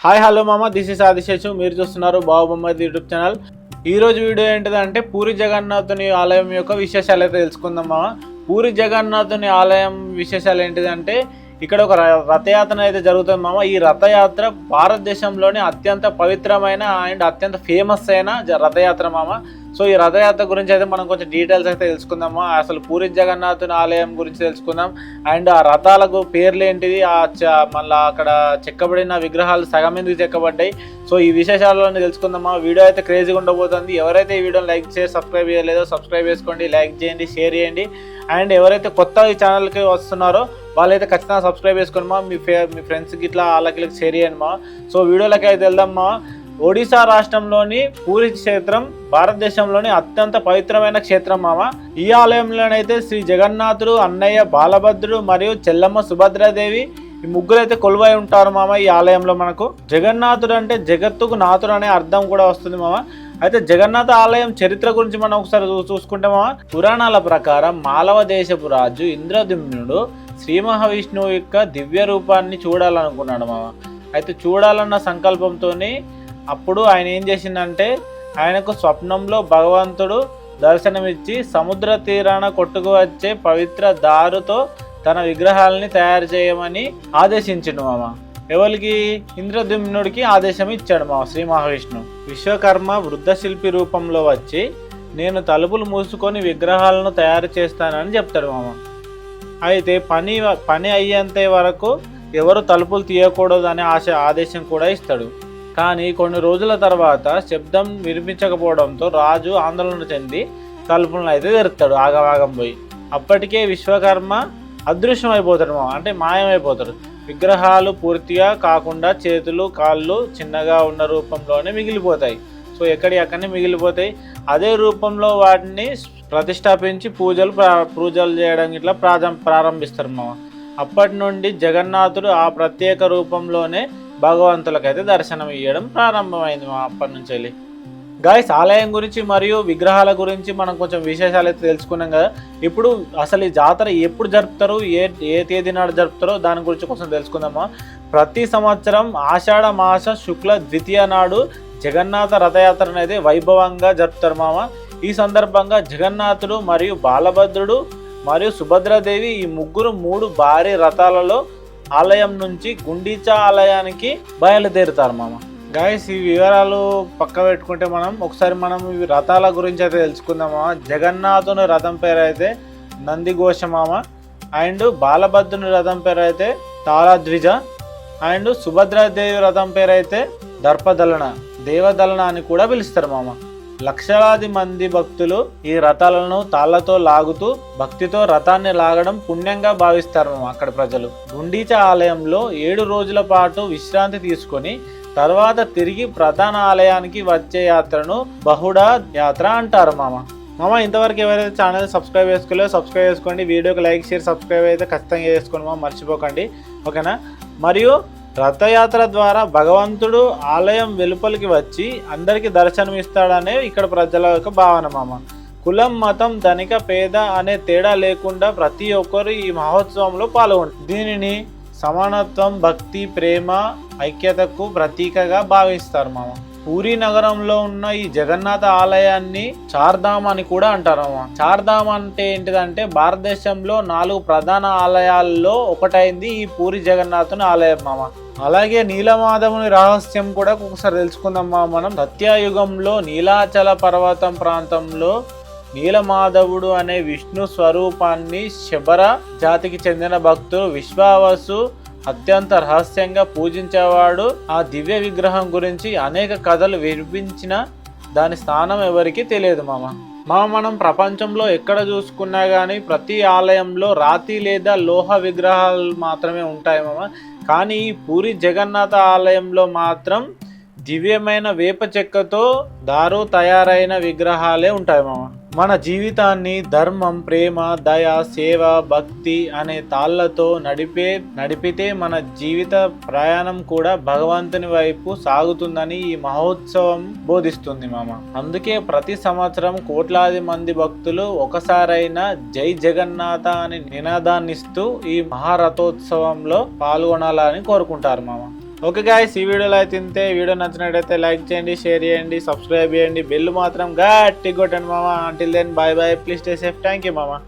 Hi hello మామ, this is Adiseshu. మీరు చూస్తున్నారు బాబుబొమ్మది యూట్యూబ్ ఛానల్. ఈరోజు వీడియో ఏంటిదంటే పూరి జగన్నాథుని ఆలయం యొక్క విశేషాలు అయితే తెలుసుకుందాం మామ. పూరి జగన్నాథుని ఆలయం విశేషాలు ఏంటిదంటే ఇక్కడ ఒక రథయాత్ర అయితే జరుగుతుంది మామ. ఈ రథయాత్ర భారతదేశంలోని అత్యంత పవిత్రమైన అండ్ అత్యంత ఫేమస్ అయిన రథయాత్ర మామ. సో ఈ రథయాత్ర గురించి అయితే మనం కొంచెం డీటెయిల్స్ అయితే తెలుసుకుందాము. అసలు పూరి జగన్నాథుని ఆలయం గురించి తెలుసుకుందాం. అండ్ ఆ రథాలకు పేర్లు ఏంటిది, మళ్ళీ అక్కడ చెక్కబడిన విగ్రహాలు సగం ఎందుకు చెక్కబడ్డాయి, సో ఈ విశేషాలను తెలుసుకుందామా. వీడియో అయితే క్రేజీగా ఉండబోతుంది. ఎవరైతే ఈ వీడియోని లైక్ చేసి సబ్స్క్రైబ్ చేయలేదో సబ్స్క్రైబ్ చేసుకోండి, లైక్ చేయండి, షేర్ చేయండి. అండ్ ఎవరైతే కొత్త ఈ ఛానల్కి వస్తున్నారో వాళ్ళైతే ఖచ్చితంగా సబ్స్క్రైబ్ చేసుకోండి మా. మీ ఫ్రెండ్స్కి ఇట్లా వాళ్ళకి షేర్ చేయండి మా. సో వీడియోలకి అయితే వెళ్దాం మా. ఒడిశా రాష్ట్రంలోని పూరి క్షేత్రం భారతదేశంలోని అత్యంత పవిత్రమైన క్షేత్రం మామ. ఈ ఆలయంలోనైతే శ్రీ జగన్నాథుడు, అన్నయ్య బాలభద్రుడు మరియు చెల్లమ్మ సుభద్రాదేవి ఈ ముగ్గురైతే కొలువై ఉంటారు మామ. ఈ ఆలయంలో మనకు జగన్నాథుడు అంటే జగత్తుకు నాథుడు అనే అర్థం కూడా వస్తుంది మామ. అయితే జగన్నాథ ఆలయం చరిత్ర గురించి మనం ఒకసారి చూసుకుంటే మామ, పురాణాల ప్రకారం మాలవ దేశపు రాజు ఇంద్రద్యుమ్నుడు శ్రీ మహావిష్ణువు యొక్క దివ్య రూపాన్ని చూడాలనుకున్నాడు మామ. అయితే చూడాలన్న సంకల్పంతోనే అప్పుడు ఆయన ఏం చేసిందంటే ఆయనకు స్వప్నంలో భగవంతుడు దర్శనమిచ్చి సముద్ర తీరాన కొట్టుకు వచ్చే పవిత్ర దారుతో తన విగ్రహాలని తయారు చేయమని ఆదేశించిండు మామ. ఎవరికి? ఇంద్రద్యుమ్నుడికి ఆదేశం ఇచ్చాడు మామ శ్రీ మహావిష్ణువు. విశ్వకర్మ వృద్ధ శిల్పి రూపంలో వచ్చి నేను తలుపులు మూసుకొని విగ్రహాలను తయారు చేస్తానని చెప్తాడు మామ. అయితే పని అయ్యేంత వరకు ఎవరు తలుపులు తీయకూడదు అనే ఆదేశం కూడా ఇస్తాడు. కానీ కొన్ని రోజుల తర్వాత శబ్దం వినిపించకపోవడంతో రాజు ఆందోళన చెంది తలుపులను అయితే తెరుస్తాడు ఆగం పోయి. అప్పటికే విశ్వకర్మ అదృశ్యం అయిపోతాడు అంటే మాయమైపోతాడు. విగ్రహాలు పూర్తిగా కాకుండా చేతులు కాళ్ళు చిన్నగా ఉన్న రూపంలోనే మిగిలిపోతాయి. సో అక్కడనే మిగిలిపోతాయి. అదే రూపంలో వాటిని ప్రతిష్టాపించి పూజలు చేయడం ఇట్లా ప్రారంభిస్తారు మామ. అప్పటి నుండి జగన్నాథుడు ఆ ప్రత్యేక రూపంలోనే భగవంతులకైతే దర్శనం ఇవ్వడం ప్రారంభమైంది మా. అప్పటి నుంచి వెళ్ళి గాయస్ ఆలయం గురించి మరియు విగ్రహాల గురించి మనం కొంచెం విశేషాలు అయితే తెలుసుకున్నాం కదా. ఇప్పుడు అసలు ఈ జాతర ఎప్పుడు జరుపుతారు, ఏ తేదీ నాడు జరుపుతారో దాని గురించి కొంచెం తెలుసుకుందామా. ప్రతి సంవత్సరం ఆషాఢ మాస శుక్ల ద్వితీయ నాడు జగన్నాథ రథయాత్రను అయితే వైభవంగా జరుపుతారు మామ. ఈ సందర్భంగా జగన్నాథుడు మరియు బాలభద్రుడు మరియు సుభద్రాదేవి ఈ ముగ్గురు 3 భారీ రథాలలో ఆలయం నుంచి గుండీచా ఆలయానికి బయలుదేరుతారు మామ. గాయస్ ఈ వివరాలు పక్క పెట్టుకుంటే ఒకసారి ఈ రథాల గురించి అయితే తెలుసుకుందామా. జగన్నాథుని రథం పేరు అయితే నందిఘోష మామ. అండ్ బాలభద్రుని రథం పేరు అయితే తారాద్విజ. అండ్ సుభద్రాదేవి రథం పేరు అయితే దర్పదలన, దేవదలన అని కూడా పిలుస్తారు మామ. లక్షలాది మంది భక్తులు ఈ రథాలను తాళ్లతో లాగుతూ భక్తితో రథాన్ని లాగడం పుణ్యంగా భావిస్తారు అక్కడ ప్రజలు. గుండీచా ఆలయంలో 7 రోజుల పాటు విశ్రాంతి తీసుకొని తర్వాత తిరిగి ప్రధాన ఆలయానికి వచ్చే యాత్రను బహుడా యాత్ర అంటారు మామ. ఇంతవరకు ఎవరైతే ఛానల్ సబ్స్క్రైబ్ చేసుకోలేదో సబ్స్క్రైబ్ చేసుకోండి. వీడియోకి లైక్ షేర్ సబ్స్క్రైబ్ అయితే ఖచ్చితంగా చేసుకోండి మామ, మర్చిపోకండి, ఓకేనా. మరియు రథయాత్ర ద్వారా భగవంతుడు ఆలయం వెలుపలికి వచ్చి అందరికీ దర్శనం ఇస్తాడనే ఇక్కడ ప్రజల యొక్క భావన మామ. కులం మతం ధనిక పేద అనే తేడా లేకుండా ప్రతి ఒక్కరు ఈ మహోత్సవంలో పాల్గొంటారు. దీనిని సమానత్వం, భక్తి, ప్రేమ, ఐక్యతకు ప్రతీకగా భావిస్తారు మామ. పూరి నగరంలో ఉన్న ఈ జగన్నాథ ఆలయాన్ని చార్ధామ్ అని కూడా అంటారు మామ. చార్ధామ్ అంటే ఏంటిదంటే భారతదేశంలో 4 ప్రధాన ఆలయాల్లో ఒకటైంది ఈ పూరి జగన్నాథుని ఆలయం మామ. అలాగే నీలమాధవుని రహస్యం కూడా ఒకసారి తెలుసుకుందాం మనం. సత్యయుగంలో నీలాచల పర్వతం ప్రాంతంలో నీలమాధవుడు అనే విష్ణు స్వరూపాన్ని శబర జాతికి చెందిన భక్తుడు విశ్వావసు అత్యంత రహస్యంగా పూజించేవాడు. ఆ దివ్య విగ్రహం గురించి అనేక కథలు వినిపించిన దాని స్థానం ఎవరికి తెలియదు మామ. మనం ప్రపంచంలో ఎక్కడ చూసుకున్నా కానీ ప్రతి ఆలయంలో రాతి లేదా లోహ విగ్రహాలు మాత్రమే ఉంటాయి మామ. కానీ ఈ పూరి జగన్నాథ ఆలయంలో మాత్రం దివ్యమైన వేప చెక్కతో దారు తయారైన విగ్రహాలే ఉంటాయి మామ. మన జీవితాన్ని ధర్మం, ప్రేమ, దయ, సేవ, భక్తి అనే తాళ్లతో నడిపితే మన జీవిత ప్రయాణం కూడా భగవంతుని వైపు సాగుతుందని ఈ మహోత్సవం బోధిస్తుంది మామ. అందుకే ప్రతి సంవత్సరం కోట్లాది మంది భక్తులు ఒకసారైనా జై జగన్నాథ అని నినాదాన్నిస్తూ ఈ మహారథోత్సవంలో పాల్గొనాలని కోరుకుంటారు మామ. ఓకే గాయ్స్, ఈ వీడియోలో అయితే ఇంతే. వీడియో నచ్చినట్టయితే లైక్ చేయండి, షేర్ చేయండి, సబ్స్క్రైబ్ చేయండి, బెల్ మాత్రం గట్టి కొట్టండి మామ. Until then bye bye, please stay safe. Thank you మామ.